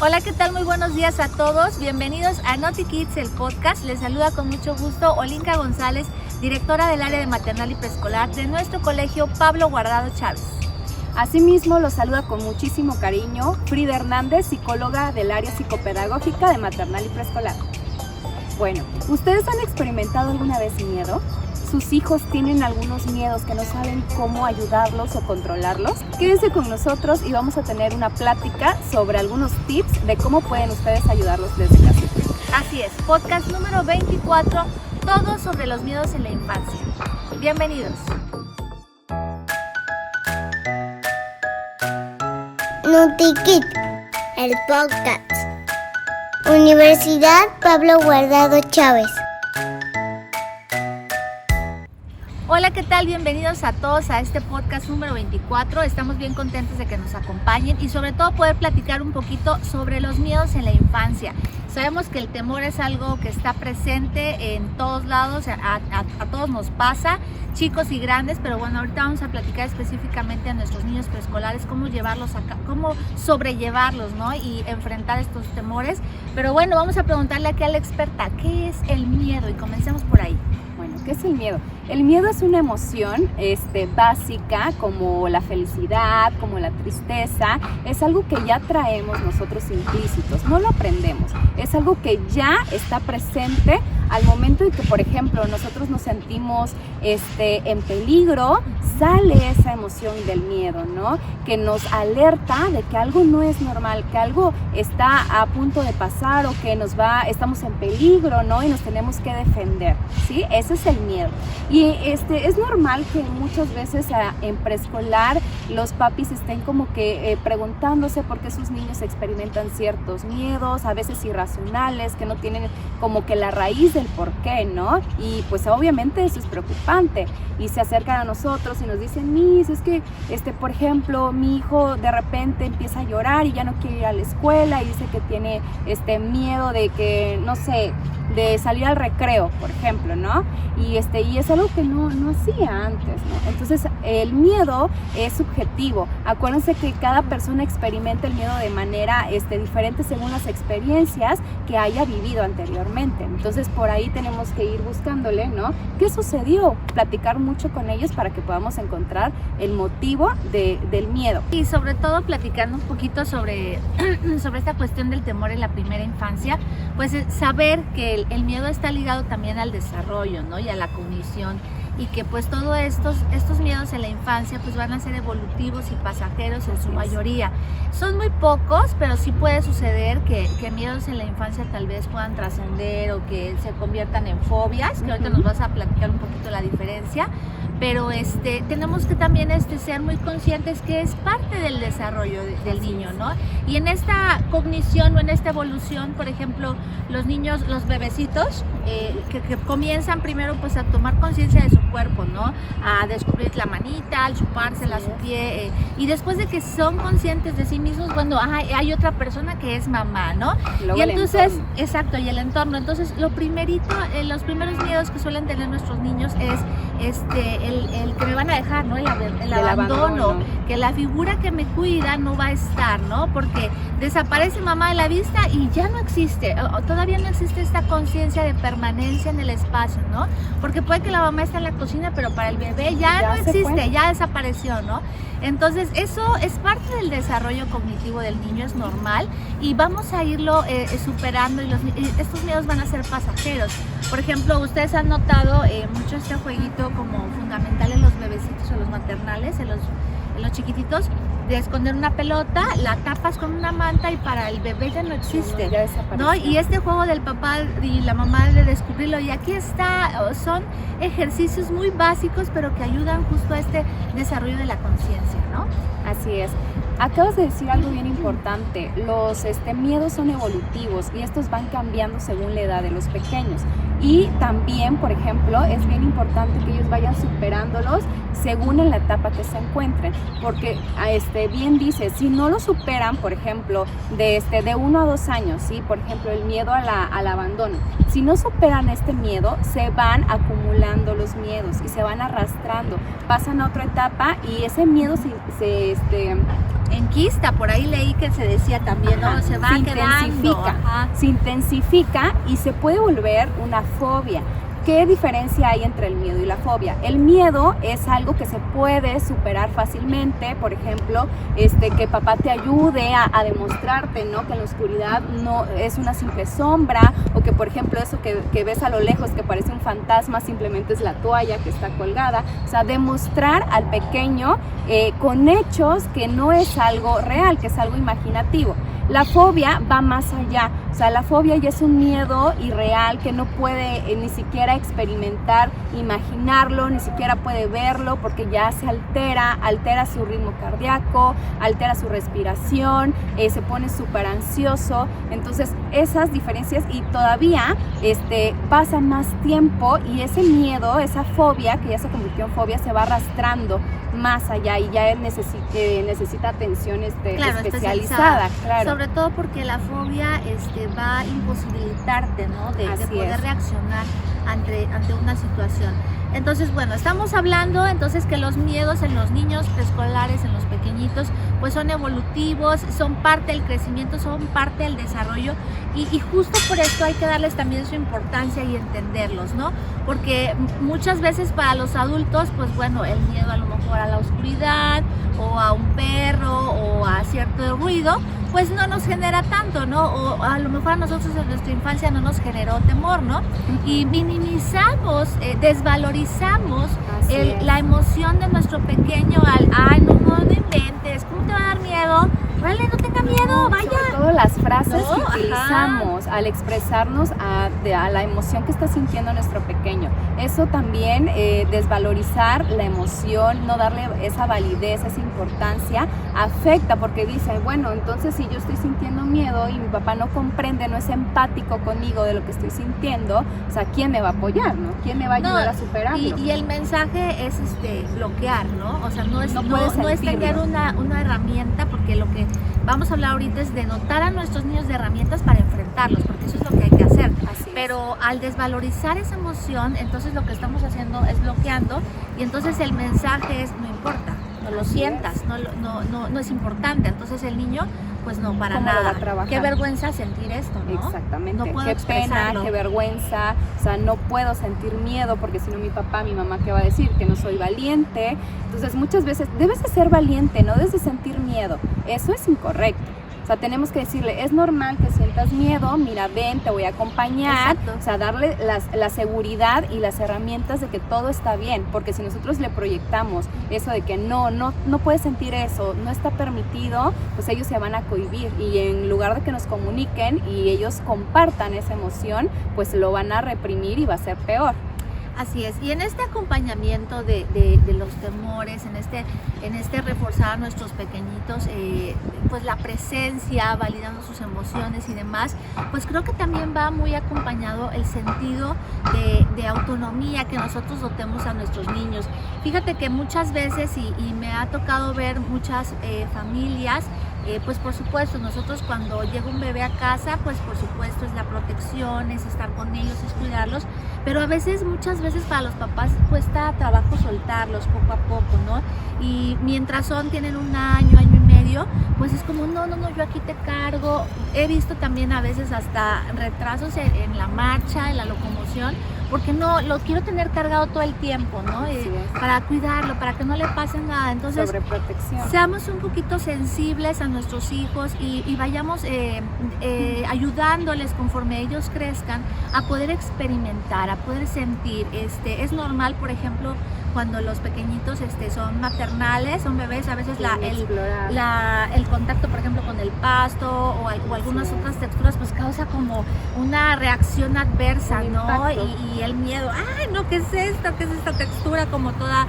Hola, ¿qué tal? Muy buenos días a todos. Bienvenidos a Naughty Kids, el podcast. Les saluda con mucho gusto Olinka González, directora del área de maternal y preescolar de nuestro colegio Pablo Guardado Chávez. Asimismo, los saluda con muchísimo cariño Frida Hernández, psicóloga del área psicopedagógica de maternal y preescolar. Bueno, ¿ustedes han experimentado alguna vez miedo? ¿Sus hijos tienen algunos miedos que no saben cómo ayudarlos o controlarlos? Quédense con nosotros y vamos a tener una plática sobre algunos tips de cómo pueden ustedes ayudarlos desde casa. Así es, podcast número 24, todo sobre los miedos en la infancia. Bienvenidos. Naughty Kids, el podcast. Universidad Pablo Guardado Chávez. Hola, ¿qué tal? Bienvenidos a todos a este podcast número 24. Estamos bien contentos de que nos acompañen y sobre todo poder platicar un poquito sobre los miedos en la infancia. Sabemos que el temor es algo que está presente en todos lados, a todos nos pasa, chicos y grandes, pero bueno, ahorita vamos a platicar específicamente a nuestros niños preescolares cómo llevarlos acá, cómo sobrellevarlos, ¿no? Y enfrentar estos temores. Pero bueno, vamos a preguntarle aquí a la experta, ¿qué es el miedo? Y comencemos por ahí. Bueno, ¿qué es el miedo? El miedo es una emoción básica, como la felicidad, como la tristeza. Es algo que ya traemos nosotros implícitos, no lo aprendemos. Es algo que ya está presente al momento en que, por ejemplo, nosotros nos sentimos en peligro, sale esa emoción del miedo, ¿no? Que nos alerta de que algo no es normal, que algo está a punto de pasar o que estamos en peligro, ¿no? Y nos tenemos que defender, ¿sí? Ese es el miedo. Y es normal que muchas veces en preescolar los papis estén como que preguntándose por qué sus niños experimentan ciertos miedos, a veces irracionales, que no tienen como que la raíz del por qué, ¿no? Y pues obviamente eso es preocupante. Y se acercan a nosotros y nos dicen, Miss, es que, por ejemplo, mi hijo de repente empieza a llorar y ya no quiere ir a la escuela y dice que tiene miedo de que, no sé, de salir al recreo, por ejemplo, ¿no? Y es algo que no hacía antes, ¿no? Entonces, el miedo es subjetivo. Acuérdense que cada persona experimenta el miedo de manera diferente según las experiencias que haya vivido anteriormente. Entonces, por ahí tenemos que ir buscándole, ¿no? ¿Qué sucedió? Platicar mucho con ellos para que podamos encontrar el motivo del miedo. Y sobre todo platicando un poquito sobre esta cuestión del temor en la primera infancia, pues saber que el miedo está ligado también al desarrollo, ¿no? Y a la cognición, y que pues todos estos miedos en la infancia pues van a ser evolutivos y pasajeros en su mayoría. Son muy pocos, pero sí puede suceder que miedos en la infancia tal vez puedan trascender o que se conviertan en fobias, que ahorita nos vas a platicar un poquito la diferencia, pero tenemos que también ser muy conscientes que es parte del desarrollo del niño, ¿no? Y en esta cognición o en esta evolución, por ejemplo, los niños, los bebecitos, que comienzan primero pues a tomar conciencia de su cuerpo, ¿no? A descubrir la manita, al chupársela a su pie, y después de que son conscientes de sí mismos, bueno, hay otra persona que es mamá, ¿no? Luego y entonces, exacto, y el entorno. Entonces, los primeros miedos que suelen tener nuestros niños es el que me van a dejar, ¿no? El abandono, que la figura que me cuida no va a estar, ¿no? Porque desaparece mamá de la vista y ya no existe, todavía no existe esta conciencia de permanencia en el espacio, ¿no? Porque puede que la mamá esté en la cocina, pero para el bebé ya no existe, ya desapareció, ¿no? Entonces, eso es parte del desarrollo cognitivo del niño, es normal, y vamos a irlo superando, y estos miedos van a ser pasajeros. Por ejemplo, ustedes han notado mucho este jueguito como fundamental en los bebecitos o los maternales, en los chiquititos, de esconder una pelota, la tapas con una manta y para el bebé ya no existe, ¿no? Y este juego del papá y la mamá de descubrirlo, y aquí está, son ejercicios muy básicos, pero que ayudan justo a este desarrollo de la conciencia, ¿no? Así es. Acabas de decir algo bien importante, los miedos son evolutivos y estos van cambiando según la edad de los pequeños. Y también, por ejemplo, es bien importante que ellos vayan superándolos según en la etapa que se encuentren, porque bien dice, si no lo superan, por ejemplo, de 1 a 2 años, ¿sí? Por ejemplo, el miedo al abandono, si no superan este miedo, se van acumulando los miedos y se van arrastrando, pasan a otra etapa y ese miedo se enquista, por ahí leí que se decía también, Ajá, ¿no? Se va se quedando. intensifica, Ajá. se intensifica y se puede volver una fobia. ¿Qué diferencia hay entre el miedo y la fobia? El miedo es algo que se puede superar fácilmente, por ejemplo, que papá te ayude a demostrarte, ¿no? Que en la oscuridad no es una simple sombra, o que por ejemplo eso que ves a lo lejos que parece un fantasma simplemente es la toalla que está colgada. O sea, demostrar al pequeño con hechos que no es algo real, que es algo imaginativo. La fobia va más allá, o sea, la fobia ya es un miedo irreal que no puede ni siquiera experimentar, imaginarlo, ni siquiera puede verlo porque ya se altera su ritmo cardíaco, altera su respiración, se pone súper ansioso. Entonces esas diferencias, y todavía pasa más tiempo y ese miedo, esa fobia que ya se convirtió en fobia, se va arrastrando más allá y ya necesita atención Claro, especializada. Claro. Sobre todo porque la fobia va a imposibilitarte, ¿no? de poder reaccionar ante una situación. Entonces, bueno, estamos hablando entonces que los miedos en los niños preescolares, en los pequeñitos, pues son evolutivos, son parte del crecimiento, son parte del desarrollo y justo por esto hay que darles también su importancia y entenderlos, ¿no? Porque muchas veces para los adultos, pues bueno, el miedo a lo mejor a la oscuridad o a un perro o a cierto ruido, pues no nos genera tanto, ¿no? O a lo mejor a nosotros en nuestra infancia no nos generó temor, ¿no? Y minimizamos, desvalorizamos la emoción de nuestro pequeño ay, no inventes, ¿cómo te va a dar miedo? Vale, no tenga miedo, vaya. Sobre todo las frases ¿No? que utilizamos al expresarnos a la emoción que está sintiendo nuestro pequeño. Eso también, desvalorizar la emoción, no darle esa validez, esa importancia, afecta porque dice, bueno, entonces si yo estoy sintiendo miedo y mi papá no comprende, no es empático conmigo de lo que estoy sintiendo, o sea, ¿quién me va a apoyar, no? ¿Quién me va a ayudar a superarlo? Y el mensaje es bloquear, ¿no? O sea, no es sentirlo. tener una herramienta, porque lo que vamos a hablar ahorita es de dotar a nuestros niños de herramientas para enfrentarlos, porque eso es lo que hay que hacer. Pero al desvalorizar esa emoción, entonces lo que estamos haciendo es bloqueando, y entonces el mensaje es no importa, no lo sientas, no es importante. Entonces el niño, pues no, para nada. Qué vergüenza sentir esto, ¿no? Exactamente. No puedo qué pena, qué vergüenza. O sea, no puedo sentir miedo porque si no mi papá, mi mamá, ¿qué va a decir? Que no soy valiente. Entonces muchas veces debes de ser valiente, no debes de sentir miedo. Eso es incorrecto. O sea, tenemos que decirle, es normal que sientas miedo, mira, ven, te voy a acompañar. Exacto. O sea, darle la seguridad y las herramientas de que todo está bien, porque si nosotros le proyectamos eso de que no puedes sentir eso, no está permitido, pues ellos se van a cohibir, y en lugar de que nos comuniquen y ellos compartan esa emoción, pues lo van a reprimir y va a ser peor. Así es, y en este acompañamiento de los temores, en este reforzar a nuestros pequeñitos, pues la presencia, validando sus emociones y demás, pues creo que también va muy acompañado el sentido de autonomía que nosotros dotemos a nuestros niños. Fíjate que muchas veces, y me ha tocado ver muchas familias, pues por supuesto, nosotros cuando llega un bebé a casa, pues por supuesto es la protección, es estar con ellos, es cuidarlos, pero a veces, muchas veces para los papás cuesta trabajo soltarlos poco a poco, ¿no? Y mientras tienen un año y medio, pues es como, no, yo aquí te cargo. He visto también a veces hasta retrasos en la marcha, en la locomoción, porque no, lo quiero tener cargado todo el tiempo, ¿no? Para cuidarlo, para que no le pase nada. Entonces, sobreprotección. Seamos un poquito sensibles a nuestros hijos y vayamos ayudándoles conforme ellos crezcan a poder experimentar, a poder sentir. Es normal, por ejemplo, cuando los pequeñitos son maternales, son bebés, a veces el contacto, por ejemplo, con el pasto o algunas otras texturas, pues causa como una reacción adversa, ¿no? Y el miedo, ay, no, ¿qué es esto? ¿Qué es esta textura como toda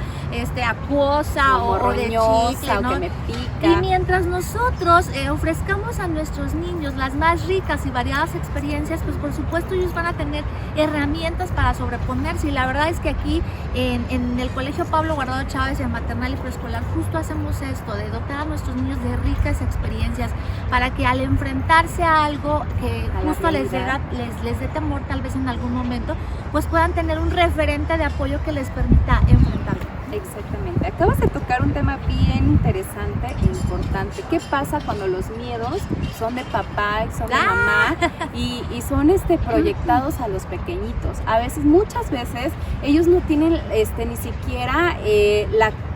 acuosa o de chicle, ¿no? Que me pica. Y mientras nosotros ofrezcamos a nuestros niños las más ricas y variadas experiencias, pues por supuesto ellos van a tener herramientas para sobreponerse. Y la verdad es que aquí en el Colegio Pablo Guardado Chávez, en maternal y preescolar, justo hacemos esto, de dotar a nuestros niños de ricas experiencias para que al enfrentarse a algo que justo les dé temor tal vez en algún momento, pues puedan tener un referente de apoyo que les permita enfrentarlo. Exactamente. Acabas de tocar un tema bien interesante e importante. ¿Qué pasa cuando los miedos son de papá, son de mamá y son proyectados a los pequeñitos? A veces, muchas veces, ellos no tienen ni siquiera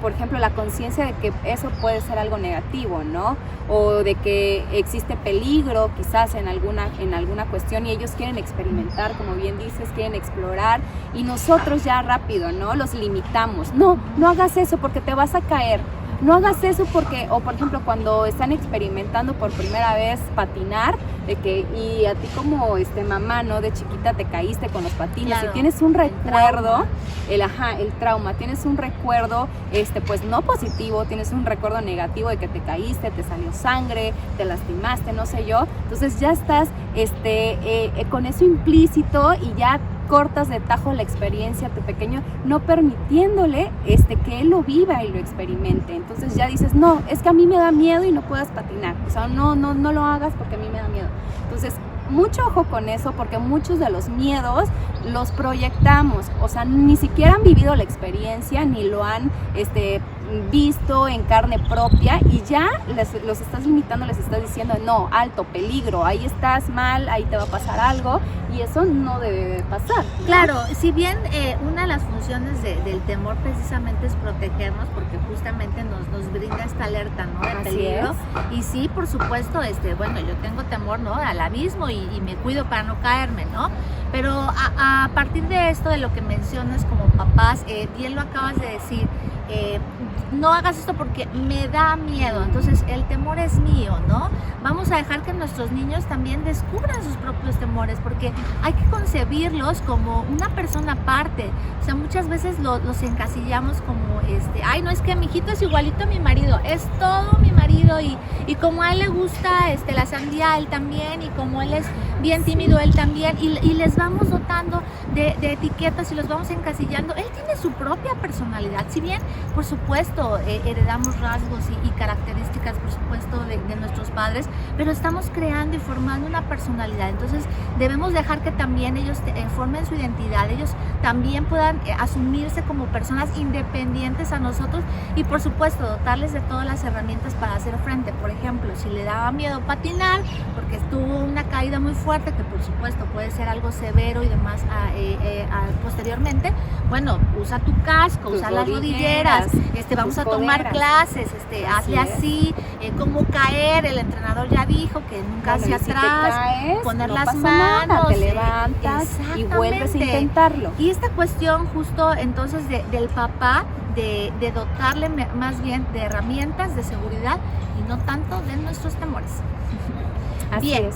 por ejemplo, la conciencia de que eso puede ser algo negativo, ¿no? O de que existe peligro quizás en alguna cuestión y ellos quieren experimentar, como bien dices, quieren explorar y nosotros ya rápido, ¿no? Los limitamos. No hagas eso porque te vas a caer. No hagas eso porque, o por ejemplo, cuando están experimentando por primera vez patinar, y a ti como mamá, ¿no? De chiquita te caíste con los patines, claro, y tienes un recuerdo, el trauma, tienes un recuerdo, pues no positivo, tienes un recuerdo negativo de que te caíste, te salió sangre, te lastimaste, no sé yo, entonces ya estás, con eso implícito y ya cortas de tajo la experiencia a tu pequeño, no permitiéndole que él lo viva y lo experimente. Entonces ya dices, no, es que a mí me da miedo y no puedas patinar, o sea, no lo hagas porque a mí me da miedo. Entonces, mucho ojo con eso, porque muchos de los miedos los proyectamos, o sea, ni siquiera han vivido la experiencia, ni lo han visto en carne propia y ya los estás limitando, les estás diciendo, no, alto, peligro, ahí estás mal, ahí te va a pasar algo y eso no debe de pasar, ¿no? Claro, si bien una de las funciones del temor precisamente es protegernos porque justamente nos brinda esta alerta, ¿no? De peligro. Y sí, por supuesto, bueno, yo tengo temor, ¿no? Al abismo y me cuido para no caerme, ¿no? Pero a partir de esto, de lo que mencionas como papás, bien lo acabas de decir, no hagas esto porque me da miedo, entonces el temor es mío, ¿no? Vamos a dejar que nuestros niños también descubran sus propios temores, porque hay que concebirlos como una persona aparte. O sea, muchas veces los encasillamos como, ay, no, es que mi hijito es igualito a mi marido, es todo mi marido y como a él le gusta la sandía, a él también, y como él es bien tímido, él también, y les vamos dotando de etiquetas y los vamos encasillando. Él tiene su propia personalidad, si bien, por supuesto, heredamos rasgos y características, por supuesto, de nuestros padres, pero estamos creando y formando una personalidad. Entonces debemos dejar que también ellos formen su identidad, ellos también puedan asumirse como personas independientes a nosotros y, por supuesto, dotarles de todas las herramientas para hacer frente. Por ejemplo, si le daba miedo patinar porque tuvo una caída muy fuerte, que por supuesto puede ser algo severo y demás posteriormente, bueno, usa tu casco, usa las rodilleras, vamos a tomar clases, hazle así, cómo caer, el entrenador ya dijo que nunca hacia atrás, caes, poner no las pasa manos, nada, te levantas y vuelves a intentarlo. Y esta cuestión justo entonces del papá, de dotarle más bien de herramientas de seguridad y no tanto de nuestros temores. Así es.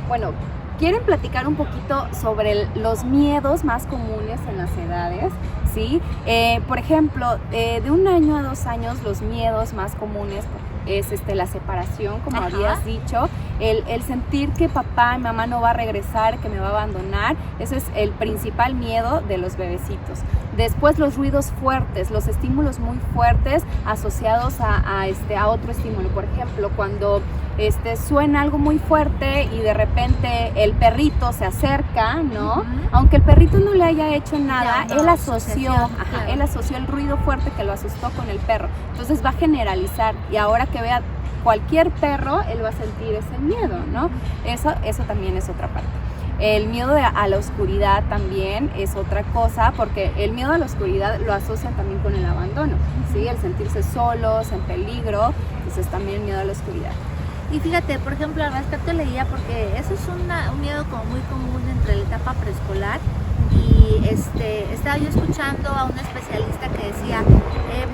Bueno, ¿quieren platicar un poquito sobre los miedos más comunes en las edades? ¿Sí? Por ejemplo, de 1 año a 2 años, los miedos más comunes es la separación, como habías dicho, el sentir que papá y mamá no va a regresar, que me va a abandonar. Ese es el principal miedo de los bebecitos. Después, los ruidos fuertes, los estímulos muy fuertes asociados a otro estímulo. Por ejemplo, cuando suena algo muy fuerte y de repente el perrito se acerca, ¿no? Aunque el perrito no le haya hecho nada, él asoció el ruido fuerte que lo asustó con el perro. Entonces va a generalizar y ahora que vea cualquier perro, él va a sentir ese miedo, ¿no? Eso también es otra parte. El miedo a la oscuridad también es otra cosa, porque el miedo a la oscuridad lo asocian también con el abandono, ¿sí? El sentirse solos, en peligro, entonces también el miedo a la oscuridad. Y fíjate, por ejemplo, al respecto leía, porque eso es un miedo como muy común entre la etapa preescolar, y estaba yo escuchando a un especialista que decía,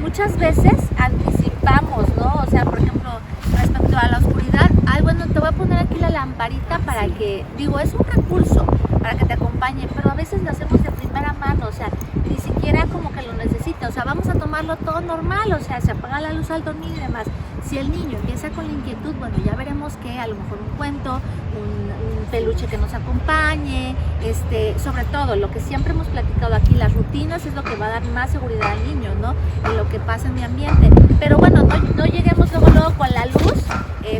muchas veces anticipamos, ¿no? O sea, por ejemplo, respecto a la oscuridad, ay, bueno, te voy a poner aquí la lamparita para que, es un recurso para que te acompañe, pero a veces lo hacemos de primera mano, o sea, ni siquiera como que lo necesita, o sea, vamos a tomarlo todo normal, o sea, se apaga la luz al dormir y demás. Si el niño empieza con la inquietud, bueno, ya veremos que a lo mejor un cuento, un peluche que nos acompañe, sobre todo lo que siempre hemos platicado aquí, las rutinas es lo que va a dar más seguridad al niño, ¿no? En lo que pasa en mi ambiente. Pero bueno, no lleguemos luego con la luz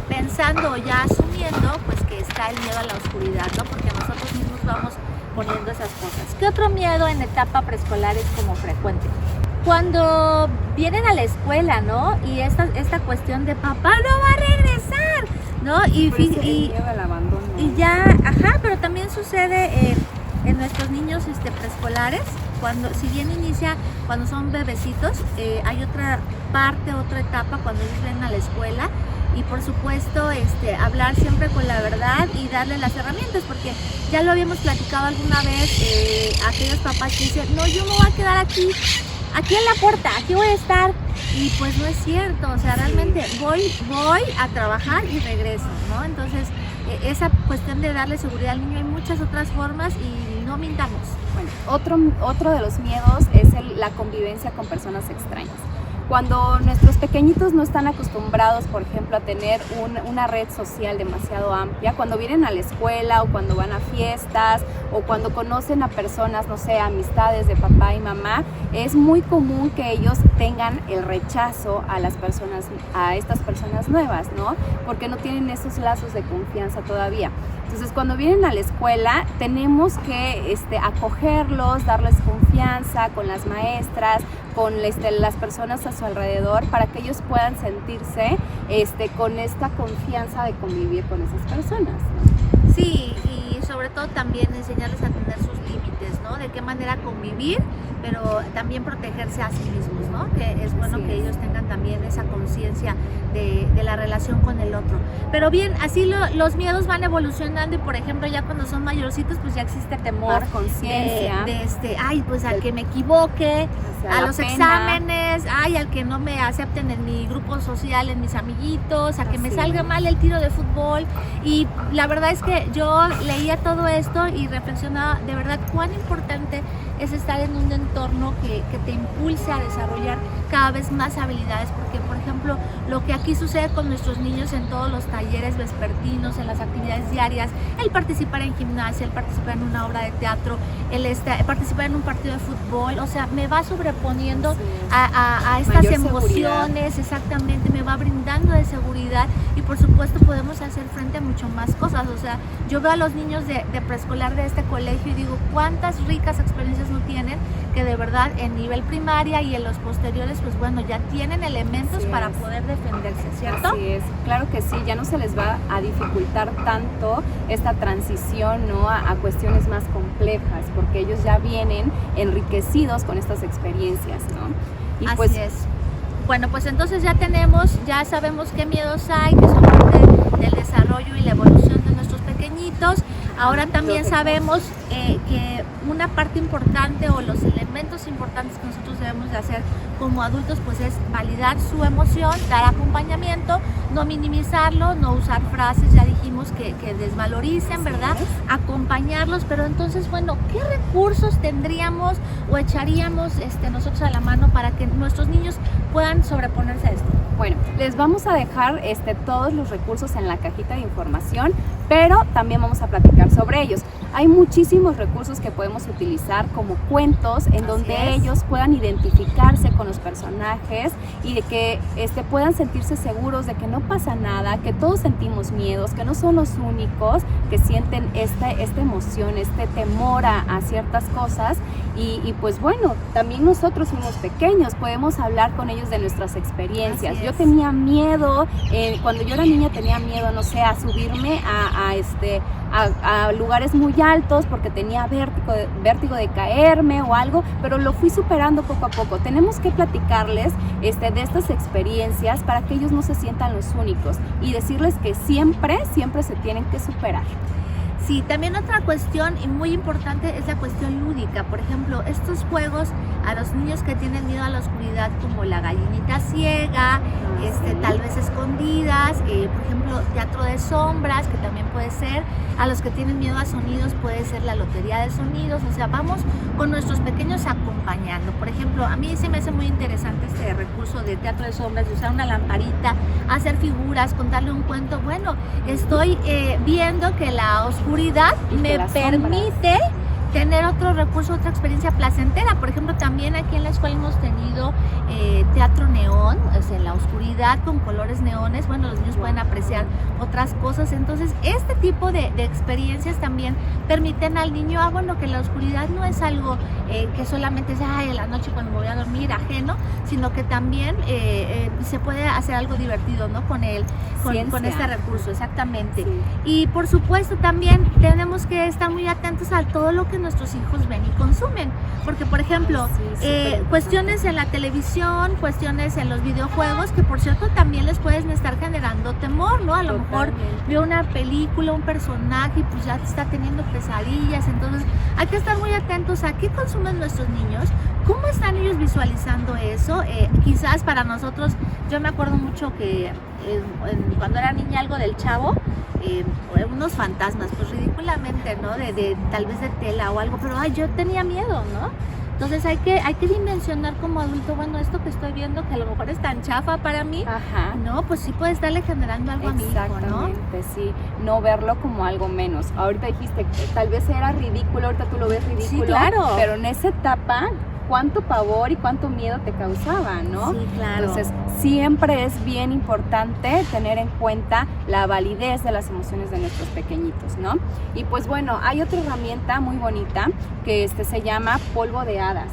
pensando o ya asumiendo pues que está el miedo a la oscuridad, ¿no? Porque nosotros mismos vamos poniendo esas cosas. ¿Qué otro miedo en etapa preescolar es como frecuente? cuando vienen a la escuela, ¿no? Y esta cuestión de papá no va a regresar, ¿no? Y miedo al abandono. Y ya, pero también sucede en nuestros niños preescolares, si bien inicia cuando son bebecitos, hay otra parte, otra etapa cuando ellos vienen a la escuela. Y por supuesto hablar siempre con la verdad y darle las herramientas, porque ya lo habíamos platicado alguna vez, aquellos papás que dicen, no, yo me voy a quedar aquí en la puerta, aquí voy a estar, y pues no es cierto, o sea, realmente voy a trabajar y regreso, ¿no? Entonces esa cuestión de darle seguridad al niño, hay muchas otras formas y no mintamos. Bueno, otro de los miedos es la convivencia con personas extrañas. Cuando nuestros pequeñitos no están acostumbrados, por ejemplo, a tener una red social demasiado amplia, cuando vienen a la escuela o cuando van a fiestas o cuando conocen a personas, no sé, amistades de papá y mamá, es muy común que ellos tengan el rechazo a estas personas nuevas, ¿no? Porque no tienen esos lazos de confianza todavía. Entonces, cuando vienen a la escuela, tenemos que acogerlos, darles confianza con las maestras, con las personas a su alrededor, para que ellos puedan sentirse con esta confianza de convivir con esas personas, ¿no? Sí, y sobre todo también enseñarles a tener sus límites, ¿no? De qué manera convivir, pero también protegerse a sí mismos, ¿no? Que es bueno que ellos tengan también esa conciencia de la relación con el otro. Pero bien, así los miedos van evolucionando y, por ejemplo, ya cuando son mayorcitos, pues ya existe temor, más conciencia pues al que me equivoque, a los exámenes, al que no me acepten en mi grupo social, en mis amiguitos, a que me salga mal el tiro de fútbol. Y la verdad es que yo leía todo esto y reflexionaba de verdad cuán importante es estar en un entorno que te impulse a desarrollar cada vez más habilidades, porque por ejemplo lo que aquí sucede con nuestros niños en todos los talleres vespertinos, en las actividades diarias, el participar en gimnasia, el participar en una obra de teatro, el participar en un partido de fútbol, o sea, me va sobreponiendo a estas mayor emociones, seguridad. Exactamente, me va brindando de seguridad y por supuesto podemos hacer frente a mucho más cosas. O sea, yo veo a los niños de preescolar de este colegio y digo, cuántas ricas experiencias no tienen, que de verdad en nivel primaria y en los posteriores, pues bueno, ya tienen elementos para poder defenderse, ¿cierto? Así es, claro que sí, ya no se les va a dificultar tanto esta transición, ¿no? a cuestiones más complejas, porque ellos ya vienen enriquecidos con estas experiencias, ¿no? Y así es. Bueno, pues entonces ya sabemos qué miedos hay, que son parte del desarrollo y la evolución de nuestros pequeñitos. Ahora también sabemos que una parte importante o los elementos importantes que nosotros debemos de hacer como adultos, pues es validar su emoción, dar acompañamiento, no minimizarlo, no usar frases, ya dijimos que desvaloricen, ¿verdad? Acompañarlos, pero entonces, bueno, ¿qué recursos tendríamos o echaríamos nosotros a la mano para que nuestros niños puedan sobreponerse a esto? Bueno, les vamos a dejar todos los recursos en la cajita de información, pero también vamos a platicar sobre ellos. Hay muchísimos recursos que podemos utilizar como cuentos en donde ellos puedan identificarse con los personajes y de que puedan sentirse seguros de que no pasa nada, que todos sentimos miedos, que no son los únicos que sienten esta emoción, este temor a ciertas cosas y pues bueno, también nosotros fuimos pequeños, podemos hablar con ellos de nuestras experiencias. Yo tenía miedo, cuando yo era niña tenía miedo, no sé, a subirme a lugares muy altos porque tenía vértigo de caerme o algo, pero lo fui superando poco a poco. Tenemos que platicarles de estas experiencias para que ellos no se sientan los únicos y decirles que siempre se tienen que superar. Sí, también otra cuestión y muy importante es la cuestión lúdica. Por ejemplo, estos juegos a los niños que tienen miedo a la oscuridad, como la gallinita ciega, tal vez escondidas, por ejemplo, teatro de sombras, que también puede ser. A los que tienen miedo a sonidos puede ser la lotería de sonidos. O sea, vamos con nuestros pequeños acompañando. Por ejemplo, a mí se me hace muy interesante este recurso de teatro de sombras, de usar una lamparita, hacer figuras, contarle un cuento. Bueno, estoy viendo que la oscuridad me permite tener otro recurso, otra experiencia placentera. Por ejemplo, también aquí en la escuela hemos tenido teatro neón, o sea, en la oscuridad con colores neones. Bueno, los niños pueden apreciar otras cosas. Entonces, este tipo de experiencias también permiten al niño, bueno, que la oscuridad no es algo que solamente es, en la noche cuando me voy a dormir, ajeno, sino que también se puede hacer algo divertido, ¿no? Con este recurso, exactamente. Sí. Y por supuesto también tenemos que estar muy atentos a todo lo que nuestros hijos ven y consumen, porque por ejemplo, cuestiones en la televisión, cuestiones en los videojuegos, que por cierto también les pueden estar generando temor, ¿no? A lo mejor veo una película, un personaje y pues ya está teniendo pesadillas. Entonces hay que estar muy atentos a qué consumen nuestros niños, cómo están ellos visualizando eso. Quizás para nosotros, yo me acuerdo mucho que cuando era niña algo del Chavo, unos fantasmas, pues ridículamente, ¿no? De tal vez de tela o algo, pero yo tenía miedo, ¿no? Entonces hay que dimensionar como adulto, bueno, esto que estoy viendo que a lo mejor es tan chafa para mí, no, pues sí puede estarle generando algo a mi hijo, ¿no? Exactamente, sí, no verlo como algo menos. Ahorita dijiste que tal vez era ridículo, ahorita tú lo ves ridículo, sí, claro, pero en esa etapa cuánto pavor y cuánto miedo te causaba, ¿no? Sí, claro. Entonces, siempre es bien importante tener en cuenta la validez de las emociones de nuestros pequeñitos, ¿no? Y pues bueno, hay otra herramienta muy bonita que se llama polvo de hadas.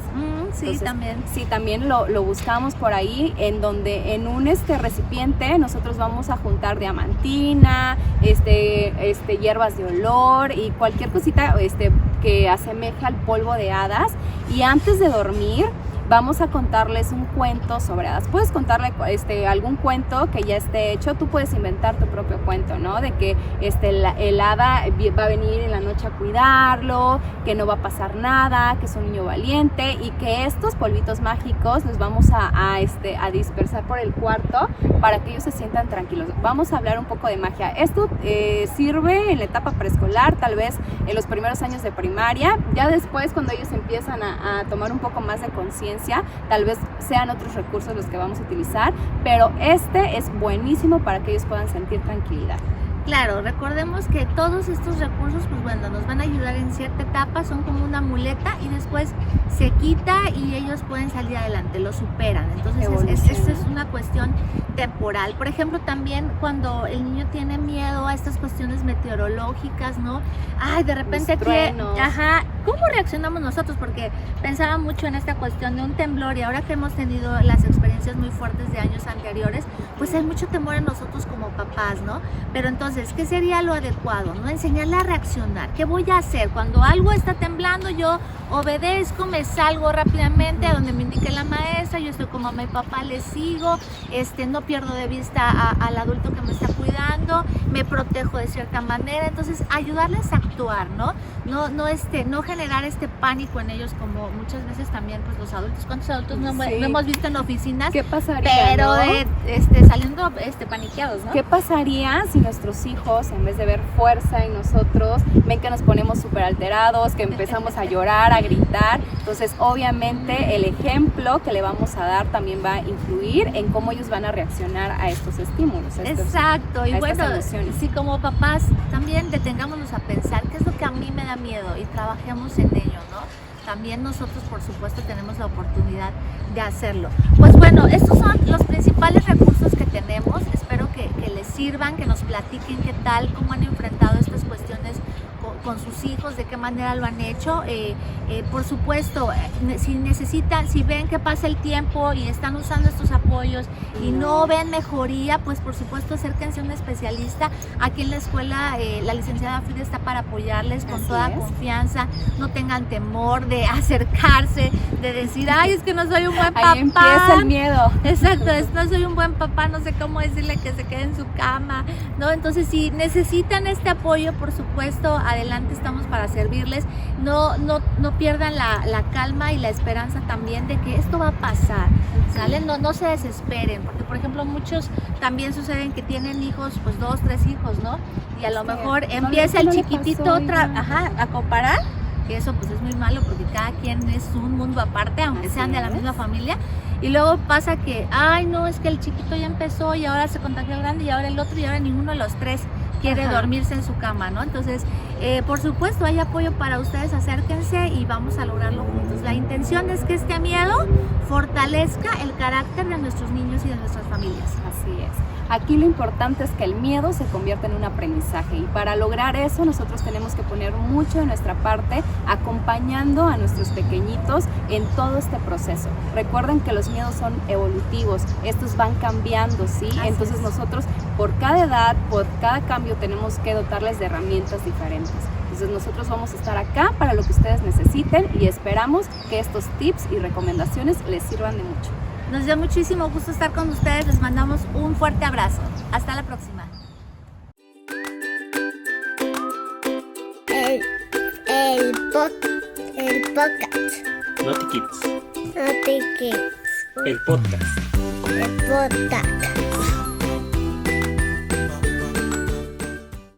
Sí, entonces, también. Sí, también lo buscamos por ahí, en donde en un recipiente nosotros vamos a juntar diamantina, hierbas de olor y cualquier cosita que asemeja al polvo de hadas. Y antes de dormir vamos a contarles un cuento sobre hadas. Puedes contarle algún cuento que ya esté hecho, tú puedes inventar tu propio cuento, ¿no? De que el hada va a venir en la noche a cuidarlo, que no va a pasar nada, que es un niño valiente y que estos polvitos mágicos los vamos a dispersar por el cuarto para que ellos se sientan tranquilos. Vamos a hablar un poco de magia. Esto sirve en la etapa preescolar, tal vez en los primeros años de primaria. Ya después, cuando ellos empiezan a tomar un poco más de conciencia, tal vez sean otros recursos los que vamos a utilizar, pero es buenísimo para que ellos puedan sentir tranquilidad. Claro, recordemos que todos estos recursos, pues bueno, nos van a ayudar en cierta etapa, son como una muleta y después se quita y ellos pueden salir adelante, lo superan. Entonces, esta es una cuestión temporal. Por ejemplo, también cuando el niño tiene miedo a estas cuestiones meteorológicas, ¿no? De repente ¿cómo reaccionamos nosotros? Porque pensaba mucho en esta cuestión de un temblor y ahora que hemos tenido las experiencias muy fuertes de años anteriores, pues hay mucho temor en nosotros como papás, ¿no? Pero entonces, ¿qué sería lo adecuado? ¿No? Enseñarle a reaccionar. ¿Qué voy a hacer? Cuando algo está temblando, yo obedezco, me salgo rápidamente a donde me indique la maestra, yo estoy como a mi papá, le sigo, no pierdo de vista al adulto que me está cuidando, me protejo de cierta manera. Entonces, ayudarles a actuar, ¿no? No generar pánico en ellos, como muchas veces también pues los adultos. ¿Cuántos adultos no hemos visto en oficinas? ¿Qué pasaría? Pero ¿no? Saliendo paniqueados, ¿no? ¿Qué pasaría si nuestros hijos, en vez de ver fuerza en nosotros, ven que nos ponemos súper alterados, que empezamos a llorar, a gritar? Entonces, obviamente, el ejemplo que le vamos a dar también va a influir en cómo ellos van a reaccionar a estos estímulos. Exacto, y bueno, si como papás también detengámonos a pensar qué es lo que a mí me da miedo y trabajemos en ello, ¿no? También nosotros, por supuesto, tenemos la oportunidad de hacerlo. Pues bueno, estos son los principales recursos que tenemos. Espero que les sirvan, que nos platiquen qué tal, cómo han enfrentado estas cuestiones con sus hijos, de qué manera lo han hecho. Por supuesto, si ven que pasa el tiempo y están usando estos apoyos y no ven mejoría, pues por supuesto acérquense a un especialista. Aquí en la escuela la licenciada Frida está para apoyarles con toda confianza. No tengan temor de acercarse, de decir, es que no soy un buen papá. Ahí empieza el miedo. Exacto, no soy un buen papá, no sé cómo decirle que se quede en su cama, ¿no? Entonces, si necesitan este apoyo, por supuesto, adelante, estamos para servirles. No pierdan la calma y la esperanza también de que esto va a pasar, ¿sale? No se desesperen, porque por ejemplo muchos también suceden que tienen hijos, pues 2, 3 hijos, ¿no? Y a lo mejor empieza el chiquitito a comparar, que eso pues es muy malo porque cada quien es un mundo aparte, aunque sean de la misma familia. Y luego pasa que, no, es que el chiquito ya empezó y ahora se contagió grande y ahora el otro y ahora ninguno de los tres quiere Ajá. dormirse en su cama, ¿no? Entonces, por supuesto, hay apoyo para ustedes, acérquense y vamos a lograrlo juntos. La intención es que este miedo fortalezca el carácter de nuestros niños y de nuestras familias. Así es. Aquí lo importante es que el miedo se convierta en un aprendizaje y para lograr eso nosotros tenemos que poner mucho de nuestra parte acompañando a nuestros pequeñitos en todo este proceso. Recuerden que los miedos son evolutivos, estos van cambiando, ¿sí? Así Entonces es. nosotros por cada edad, por cada cambio tenemos que dotarles de herramientas diferentes. Entonces nosotros vamos a estar acá para lo que ustedes necesiten y esperamos que estos tips y recomendaciones les sirvan de mucho. Nos dio muchísimo gusto estar con ustedes, les mandamos un fuerte abrazo. Hasta la próxima. El podcast. Naughty Kids, No te quedes. el podcast. El podcast.